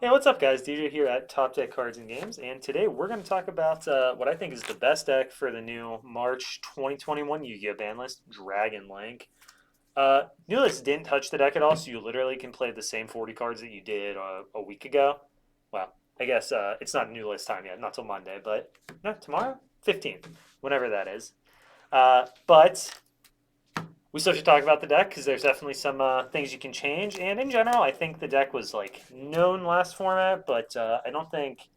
Hey, what's up, guys? DJ here at Top Deck Cards and Games, and today we're going to talk about what I think is the best deck for the new March 2021 Yu-Gi-Oh! Banlist, Dragon Link. New list didn't touch the deck at all, so you literally can play the same 40 cards that you did a week ago. Well, I guess it's not new list time yet, not till Monday, but no, tomorrow? 15th, whenever that is. But we still should talk about the deck because there's definitely some things you can change. And in general, I think the deck was like known last format, but I don't think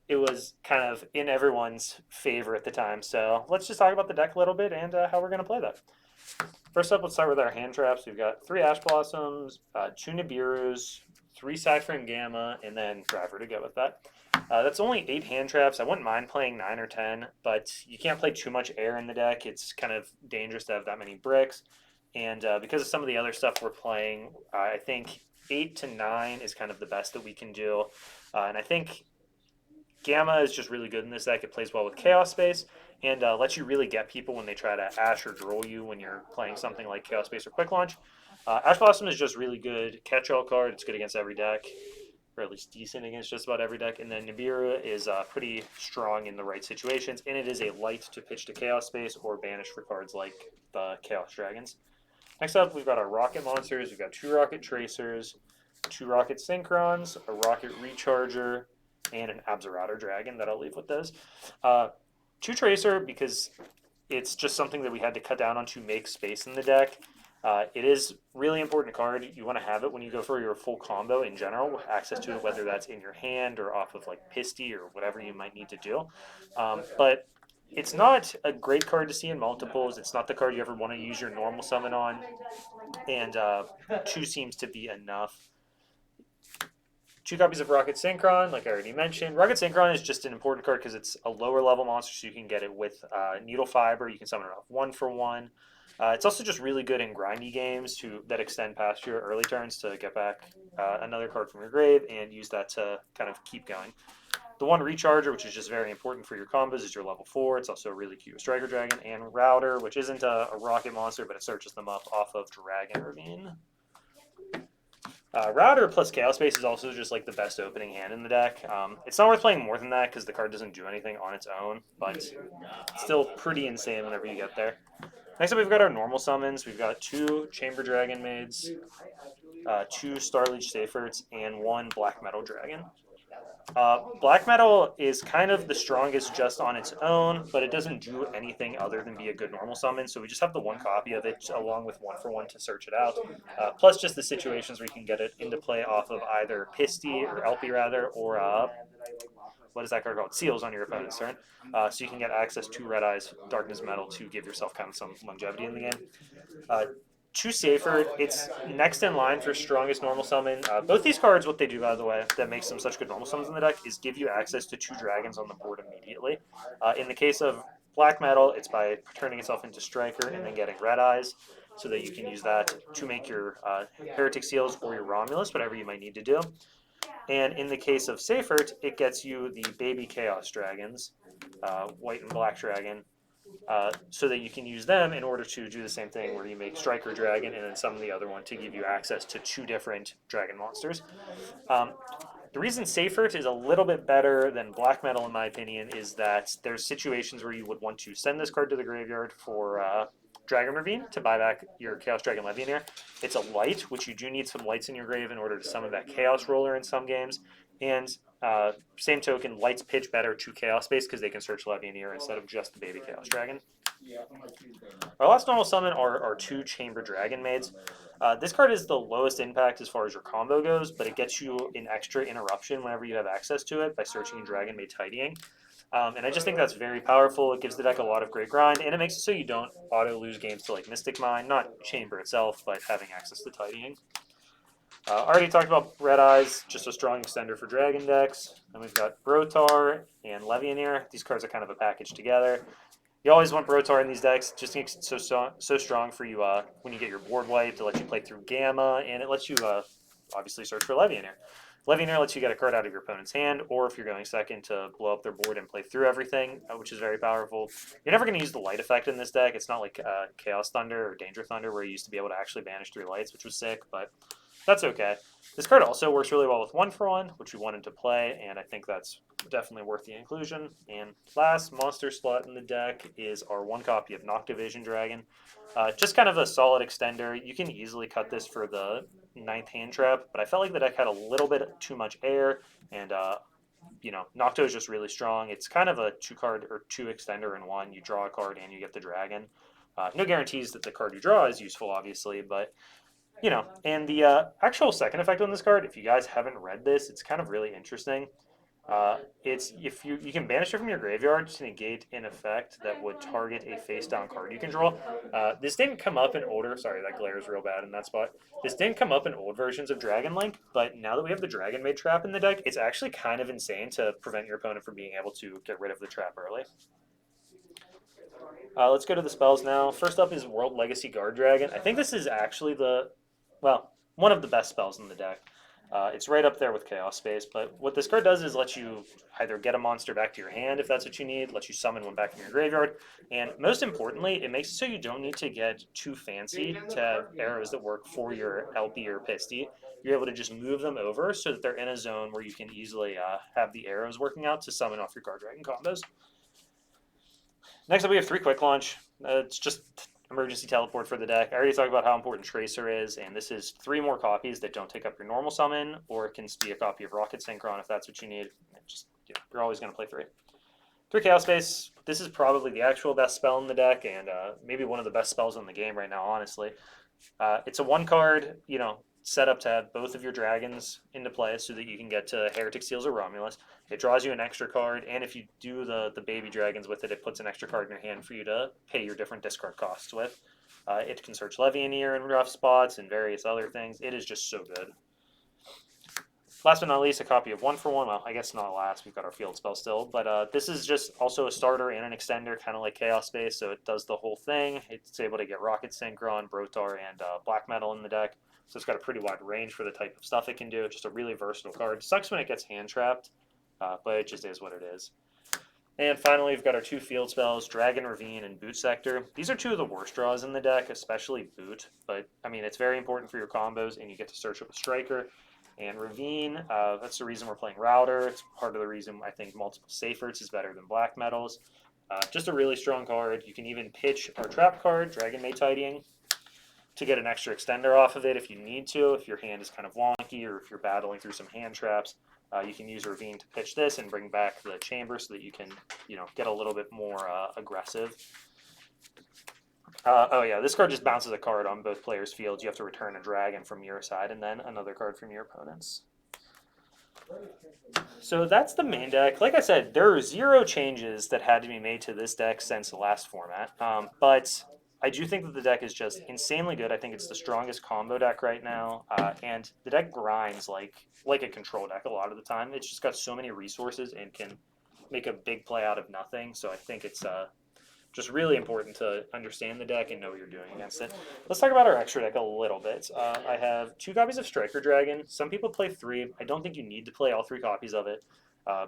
it was kind of in everyone's favor at the time. So let's just talk about the deck a little bit and how we're going to play that. First up, let's start with our hand traps. We've got three Ash Blossoms, two Nibiru's, three Cypher and Gamma, and then Driver to go with that. That's only 8 hand traps. I wouldn't mind playing 9 or 10, but you can't play too much air in the deck. It's kind of dangerous to have that many bricks. And because of some of the other stuff we're playing, I think 8 to 9 is kind of the best that we can do. And I think Gamma is just really good in this deck. It plays well with Chaos Space and lets you really get people when they try to Ash or Droll you when you're playing something like Chaos Space or Quick Launch. Ash Blossom is just really good catch-all card. It's good against every deck, or at least decent against just about every deck. And then Nibiru is pretty strong in the right situations, and it is a light to pitch to Chaos Space or banish for cards like the Chaos Dragons. Next up, we've got our Rocket Monsters. We've got 2 Rocket Tracers, 2 Rocket Synchrons, a Rocket Recharger, and an Abzerator Dragon that I'll leave with those. Uh, 2 Tracer, because it's just something that we had to cut down on to make space in the deck. It is really important card. You want to have it when you go for your full combo in general, access to it, whether that's in your hand or off of like Pisty or whatever you might need to do. But it's not a great card to see in multiples. It's not the card you ever want to use your normal summon on, and 2 seems to be enough. 2 copies of Rocket Synchron, like I already mentioned. Rocket Synchron is just an important card because it's a lower level monster, so you can get it with Needle Fiber. You can summon it off 1 for 1. It's also just really good in grindy games that extend past your early turns to get back another card from your grave and use that to kind of keep going. The 1 Recharger, which is just very important for your combos, is your level 4. It's also a really cute Striker Dragon. And Router, which isn't a rocket monster, but it searches them up off of Dragon Ravine. Router plus Chaos Space is also just like the best opening hand in the deck. It's not worth playing more than that because the card doesn't do anything on its own, but it's still pretty insane whenever you get there. Next up, we've got our normal summons. We've got 2 Chamber Dragon Maids, 2 Starleech Safers, and 1 Black Metal Dragon. Black Metal is kind of the strongest just on its own, but it doesn't do anything other than be a good normal summon. So we just have the 1 copy of it along with 1 for 1 to search it out. Plus just the situations where you can get it into play off of either Pisty or LP rather, or what is that card called? Seals on your opponent's turn. So you can get access to Red Eyes, Darkness Metal to give yourself kind of some longevity in the game. Uh, 2 Safer, it's next in line for strongest normal summon. Both these cards, what they do, by the way, that makes them such good normal summons in the deck, is give you access to 2 dragons on the board immediately. In the case of Black Metal, it's by turning itself into Striker and then getting Red Eyes, so that you can use that to make your Heretic Seals or your Romulus, whatever you might need to do. And in the case of Safert, it gets you the baby Chaos Dragons, White and Black Dragon, so that you can use them in order to do the same thing where you make Striker Dragon and then summon the other one to give you access to 2 different dragon monsters. Um, the reason Safert is a little bit better than Black Metal, in my opinion, is that there's situations where you would want to send this card to the graveyard for Dragon Ravine to buy back your Chaos Dragon Levianeer. It's a light, which you do need some lights in your grave in order to summon that Chaos Roller in some games. And same token, lights pitch better to Chaos Space because they can search Levianeer instead of just the baby Chaos Dragon. Our last normal summon are our 2 Chamber Dragon Maids. This card is the lowest impact as far as your combo goes, but it gets you an extra interruption whenever you have access to it by searching Dragon Maid Tidying. And I just think that's very powerful. It gives the deck a lot of great grind, and it makes it so you don't auto lose games to like Mystic Mine, not Chamber itself, but having access to Tidying. Already talked about Red Eyes, just a strong extender for Dragon decks. Then we've got Brotar and Levianeer. These cards are kind of a package together. You always want Brotar in these decks, just makes it so strong for you when you get your board wiped to let you play through Gamma, and it lets you obviously search for Levianeer. Levianeer lets you get a card out of your opponent's hand, or if you're going second, to blow up their board and play through everything, which is very powerful. You're never going to use the light effect in this deck. It's not like Chaos Thunder or Danger Thunder, where you used to be able to actually banish 3 lights, which was sick, but that's okay. This card also works really well with 1-for-1, which we wanted to play, and I think that's definitely worth the inclusion. And last monster slot in the deck is our 1 copy of Noctivision Dragon. Just kind of a solid extender. You can easily cut this for the 9th hand trap, but I felt like the deck had a little bit too much air, and Nocto is just really strong. It's kind of a 2 card or 2 extender in one. You draw a card and you get the dragon. No guarantees that the card you draw is useful, obviously, but and the actual second effect on this card, if you guys haven't read this, it's kind of really interesting. It's if you can banish it from your graveyard to negate an effect that would target a face down card you can draw. This didn't come up in older. Sorry, that glare is real bad in that spot. This didn't come up in old versions of Dragon Link, but now that we have the Dragon Maid trap in the deck, it's actually kind of insane to prevent your opponent from being able to get rid of the trap early. Let's go to the spells now. First up is World Legacy Guard Dragon. I think this is actually one of the best spells in the deck. It's right up there with Chaos Space, but what this card does is let you either get a monster back to your hand if that's what you need, let you summon one back from your graveyard, and most importantly, it makes it so you don't need to get too fancy to have arrows that work for your LP or Pisty. You're able to just move them over so that they're in a zone where you can easily have the arrows working out to summon off your Guard Dragon combos. Next up, we have 3 Quick Launch. It's just emergency teleport for the deck. I already talked about how important Tracer is, and this is 3 more copies that don't take up your normal summon, or it can be a copy of Rocket Synchron if that's what you need. You're always going to play 3. 3 Chaos Space. This is probably the actual best spell in the deck, and maybe one of the best spells in the game right now, honestly. It's a 1 card, set up to have both of your dragons into play so that you can get to Heretic Seals or Romulus. It draws you an extra card, and if you do the baby dragons with it, it puts an extra card in your hand for you to pay your different discard costs with. It can search Levianeer in rough spots and various other things. It is just so good. Last but not least, a copy of 1-for-1. Well, I guess not last. We've got our field spell still. But this is just also a starter and an extender, kind of like Chaos Space, so it does the whole thing. It's able to get Rocket Synchron, Brotar, and Black Metal in the deck. So it's got a pretty wide range for the type of stuff it can do. Just a really versatile card. Sucks when it gets hand trapped, but it just is what it is. And finally, we've got our 2 field spells, Dragon Ravine and Boot Sector. These are 2 of the worst draws in the deck, especially Boot. But, I mean, it's very important for your combos, and you get to search up a Striker. And Ravine, that's the reason we're playing Router. It's part of the reason I think multiple Safers is better than Black Metals. Just a really strong card. You can even pitch our trap card, Dragon Maid Tidying, to get an extra extender off of it if you need to. If your hand is kind of wonky or if you're battling through some hand traps, you can use Ravine to pitch this and bring back the chamber so that you can, get a little bit more aggressive. Oh yeah, this card just bounces a card on both players' fields. You have to return a dragon from your side and then another card from your opponent's. So that's the main deck. Like I said, there are 0 changes that had to be made to this deck since the last format. But I do think that the deck is just insanely good. I think it's the strongest combo deck right now. And the deck grinds like a control deck a lot of the time. It's just got so many resources and can make a big play out of nothing. So I think it's just really important to understand the deck and know what you're doing against it. Let's talk about our extra deck a little bit. I have 2 copies of Striker Dragon. Some people play 3. I don't think you need to play all 3 copies of it,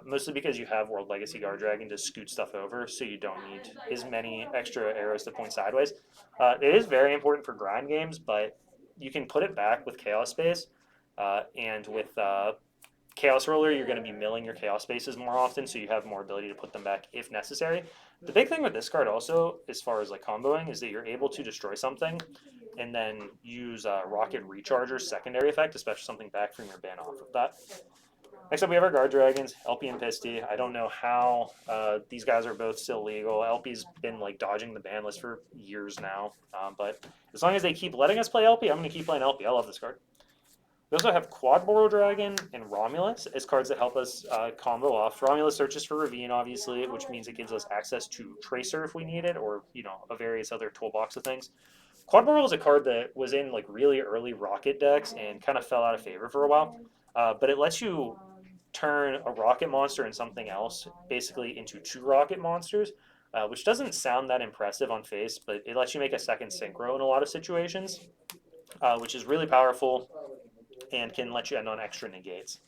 mostly because you have World Legacy Guard Dragon to scoot stuff over, so you don't need as many extra arrows to point sideways. It is very important for grind games, but you can put it back with Chaos Space, and with Chaos Roller, you're going to be milling your Chaos Spaces more often, so you have more ability to put them back if necessary. The big thing with this card also, as far as like comboing, is that you're able to destroy something and then use Rocket Recharger's secondary effect, especially something back from your ban off of that. Next up, we have our Guard Dragons, LP and Pisty. I don't know how these guys are both still legal. LP's been like dodging the ban list for years now, but as long as they keep letting us play LP, I'm going to keep playing LP. I love this card. We also have Quad Boral Dragon and Romulus as cards that help us combo off. Romulus searches for Ravine, obviously, which means it gives us access to Tracer if we need it, or a various other toolbox of things. Quad Boral is a card that was in like really early Rocket decks and kind of fell out of favor for a while, but it lets you turn a Rocket monster and something else basically into 2 Rocket monsters, which doesn't sound that impressive on face, but it lets you make a second synchro in a lot of situations, which is really powerful and can let you end on extra negates.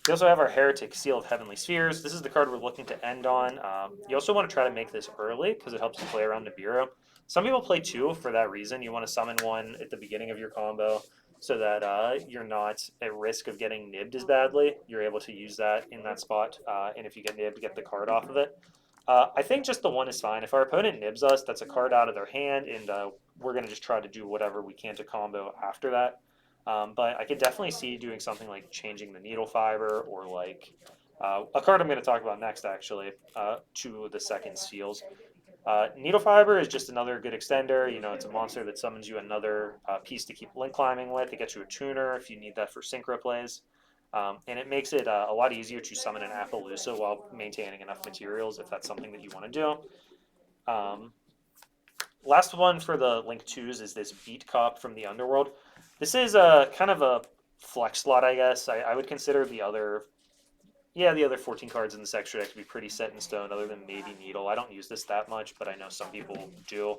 We also have our Heretic Seal of Heavenly Spheres. This is the card we're looking to end on. You also want to try to make this early because it helps you play around Nibiru. Some people play 2 for that reason. You want to summon one at the beginning of your combo. so that you're not at risk of getting nibbed as badly. You're able to use that in that spot, and if you get nibbed, get the card off of it. I think just the one is fine. If our opponent nibs us, that's a card out of their hand, and we're going to just try to do whatever we can to combo after that. But I could definitely see doing something like changing the needle fiber, or like a card I'm going to talk about next, actually, to the second seals. Needle Fiber is just another good extender. You know, it's a monster that summons you another piece to keep link climbing with. It gets you a tuner if you need that for synchro plays. And it makes it a lot easier to summon an Appaloosa while maintaining enough materials if that's something that you want to do. Last one for the Link 2s is this Beat Cop from the Underworld. This is a kind of a flex slot, I guess. I would consider the other 14 cards in this extra deck to be pretty set in stone, other than maybe Needle. I don't use this that much, but I know some people do.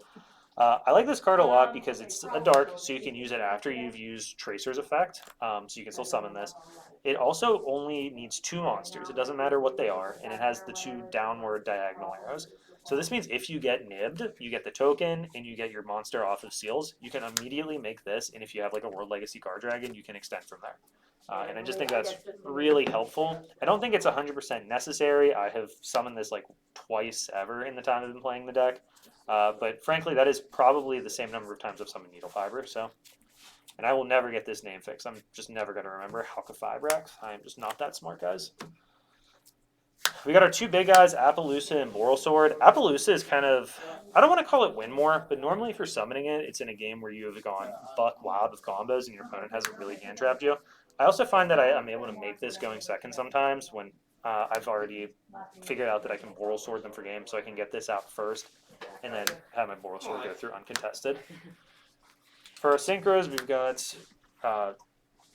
I like this card a lot because it's a dark, so you can use it after you've used Tracer's effect, so you can still summon this. It also only needs two monsters. It doesn't matter what they are, and it has the two downward diagonal arrows. So this means if you get nibbed, you get the token, and you get your monster off of seals. You can immediately make this, and if you have like a World Legacy Guard Dragon, you can extend from there. And I just think that's really helpful. I don't think it's 100% necessary. I have summoned this like twice ever in the time I've been playing the deck. But frankly, that is probably the same number of times I've summoned Needle Fiber. So, and I will never get this name fixed. I'm just never going to remember Halka-Fibrax. I am just not that smart, guys. We got our two big guys, Appaloosa and Boral Sword. Appaloosa is kind of, I don't want to call it win more, but normally for summoning it, it's in a game where you have gone buck wild with combos and your opponent hasn't really hand trapped you. I also find that I'm able to make this going second sometimes when I've already figured out that I can Boral Sword them for game, so I can get this out first and then have my Boral Sword go through uncontested. For our synchros, we've got,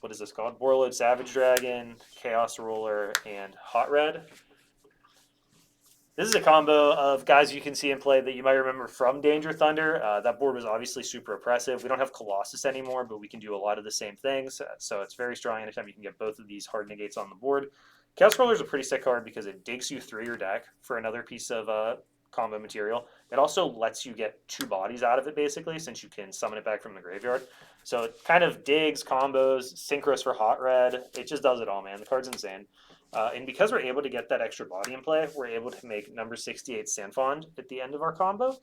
what is this called? Warlord Savage Dragon, Chaos Ruler, and Hot Red. This is a combo of guys you can see in play that you might remember from Danger Thunder. That board was obviously super oppressive. We don't have Colossus anymore, but we can do a lot of the same things. So it's very strong anytime you can get both of these hard negates on the board. Chaos Roller is a pretty sick card because it digs you through your deck for another piece of combo material. It also lets you get two bodies out of it, basically, since you can summon it back from the graveyard. So it kind of digs, combos, synchros for Hot Red. It just does it all, man. The card's insane. And because we're able to get that extra body in play, we're able to make number 68 Sanfond at the end of our combo.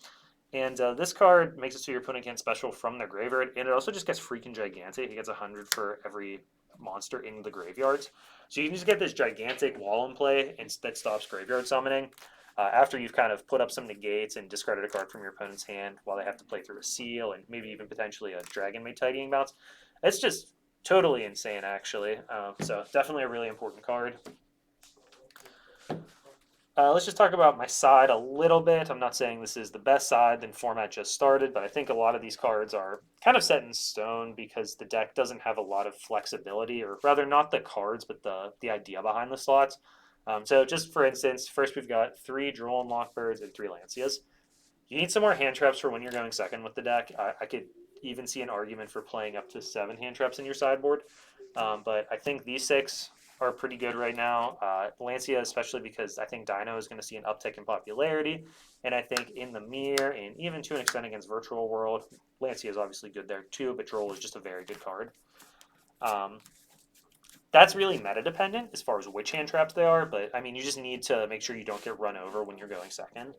And this card makes it so your opponent can't special from their graveyard. And it also just gets freaking gigantic. It gets 100 for every monster in the graveyards. So you can just get this gigantic wall in play and that stops graveyard summoning. After you've kind of put up some negates and discarded a card from your opponent's hand while they have to play through a seal and maybe even potentially a Dragon Maid Tidying Bounce. It's just totally insane, actually. So definitely a really important card. Let's just talk about my side a little bit. I'm not saying this is the best side, the format just started, but I think a lot of these cards are kind of set in stone because the deck doesn't have a lot of flexibility, or rather not the cards, but the idea behind the slots. So just for instance, first we've got 3 Droll and Lockbirds and 3 Lancias. You need some more hand traps for when you're going second with the deck. I could even see an argument for playing up to 7 hand traps in your sideboard, but I think these 6 are pretty good right now. Lancia, especially because I think Dino is going to see an uptick in popularity. And I think in the mirror, and even to an extent against Virtual World, Lancia is obviously good there too, but Droll is just a very good card. That's really meta dependent as far as which hand traps they are, but I mean, you just need to make sure you don't get run over when you're going second.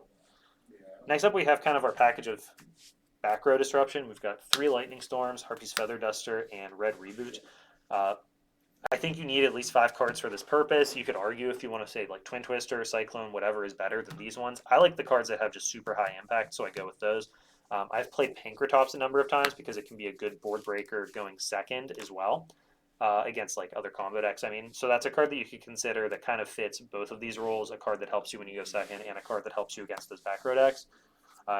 Next up, we have kind of our package of back row disruption. We've got 3 Lightning Storms, Harpy's Feather Duster, and Red Reboot. I think you need at least 5 cards for this purpose. You could argue if you want to say like Twin Twister, Cyclone, whatever is better than these ones. I like the cards that have just super high impact, so I go with those. I've played Pankratops a number of times because it can be a good board breaker going second as well against like other combo decks. I mean, so that's a card that you could consider that kind of fits both of these roles, a card that helps you when you go second and a card that helps you against those back row decks.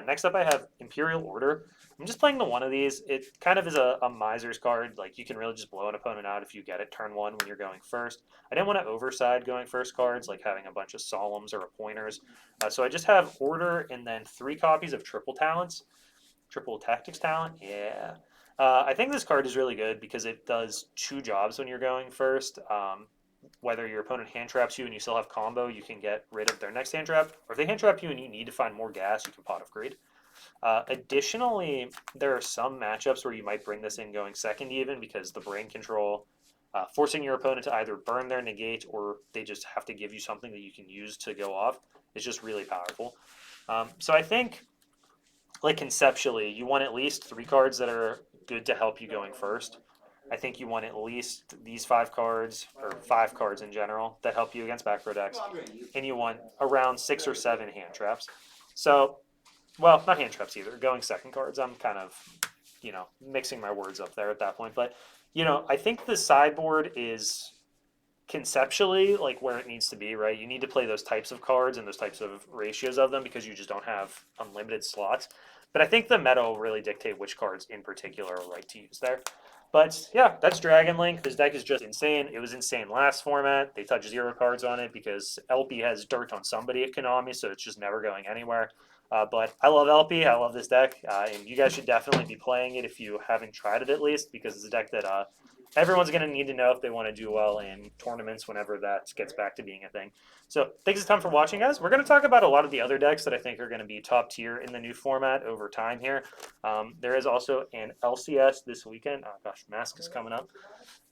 Next up, I have Imperial Order. I'm just playing the one of these. It kind of is a miser's card. Like, you can really just blow an opponent out if you get it turn 1 when you're going first. I didn't want to overside going first cards, like having a bunch of Solemns or a Pointers. So I just have Order and then 3 copies of Triple Talents. Triple Tactics Talent? Yeah. I think this card is really good because it does 2 jobs when you're going first. Whether your opponent hand traps you and you still have combo, you can get rid of their next hand trap. Or if they hand trap you and you need to find more gas, you can Pot of Greed. Additionally, there are some matchups where you might bring this in going second even because the brain control, forcing your opponent to either burn their negate or they just have to give you something that you can use to go off is just really powerful. So I think, like conceptually, you want at least 3 cards that are good to help you going first. I think you want at least these 5 cards, or 5 cards in general, that help you against back row decks. And you want around 6 or 7 hand traps. So, well, not hand traps either, going second cards. I'm kind of, mixing my words up there at that point. But, I think the sideboard is conceptually like where it needs to be, right? You need to play those types of cards and those types of ratios of them because you just don't have unlimited slots. But I think the meta will really dictate which cards in particular are right to use there. But yeah, that's Dragon Link. This deck is just insane. It was insane last format. They touched 0 cards on it because LP has dirt on somebody at Konami, so it's just never going anywhere. But I love LP. I love this deck, and you guys should definitely be playing it if you haven't tried it at least, because it's a deck that everyone's going to need to know if they want to do well in tournaments whenever that gets back to being a thing. So thanks a ton for watching, guys. We're going to talk about a lot of the other decks that I think are going to be top tier in the new format over time here. There is also an LCS this weekend. Oh gosh, Mask is coming up.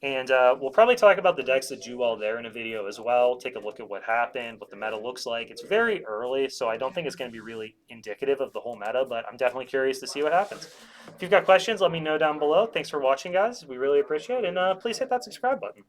And we'll probably talk about the decks that do well there in a video as well. Take a look at what happened, what the meta looks like. It's very early, so I don't think it's going to be really indicative of the whole meta, but I'm definitely curious to see what happens. If you've got questions, let me know down below. Thanks for watching, guys. We really appreciate it, and please hit that subscribe button.